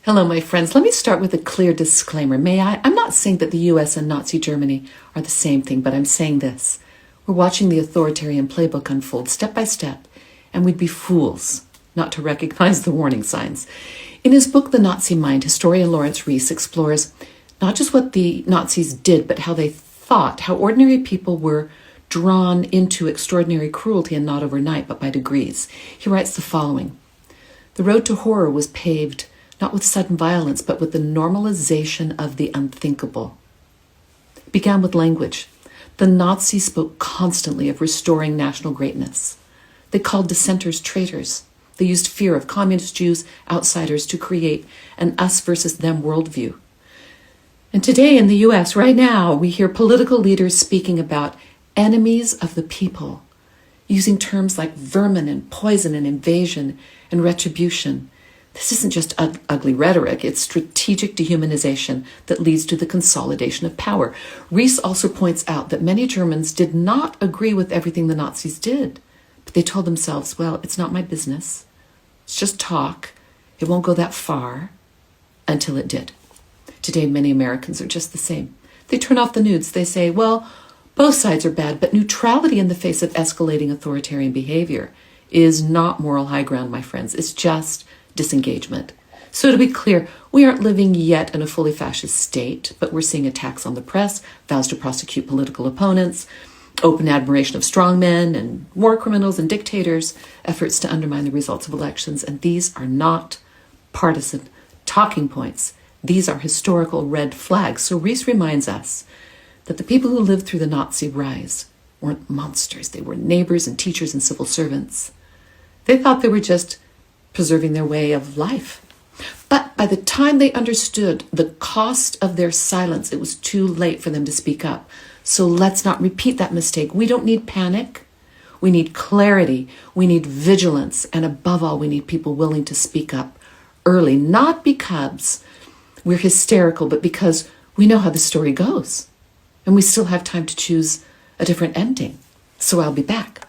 Hello, my friends. Let me start with a clear disclaimer. May I? I'm not saying that the US and Nazi Germany are the same thing, but I'm saying this. We're watching the authoritarian playbook unfold step by step, and we'd be fools not to recognize the warning signs. In his book, The Nazi Mind, historian Lawrence Rees explores not just what the Nazis did, but how they thought, how ordinary people were drawn into extraordinary cruelty, and not overnight, but by degrees. He writes the following: "The road to horror was paved not with sudden violence, but with the normalization of the unthinkable. It began with language. The Nazis spoke constantly of restoring national greatness. They called dissenters traitors. They used fear of communist Jews, outsiders, to create an us versus them worldview. And today in the US, right now, we hear political leaders speaking about enemies of the people, using terms like vermin and poison and invasion and retribution. This isn't just ugly rhetoric, it's strategic dehumanization that leads to the consolidation of power." Rees also points out that many Germans did not agree with everything the Nazis did, but they told themselves, well, it's not my business. It's just talk. It won't go that far, until it did. Today, many Americans are just the same. They turn off the news. They say, well, both sides are bad, but neutrality in the face of escalating authoritarian behavior is not moral high ground, my friends. It's just disengagement. So to be clear, we aren't living yet in a fully fascist state, but we're seeing attacks on the press, vows to prosecute political opponents, open admiration of strongmen and war criminals and dictators, efforts to undermine the results of elections. And these are not partisan talking points. These are historical red flags. So Rees reminds us that the people who lived through the Nazi rise weren't monsters. They were neighbors and teachers and civil servants. They thought they were just preserving their way of life. But by the time they understood the cost of their silence, it was too late for them to speak up. So let's not repeat that mistake. We don't need panic. We need clarity. We need vigilance. And above all, we need people willing to speak up early, not because we're hysterical, but because we know how the story goes. And we still have time to choose a different ending. So I'll be back.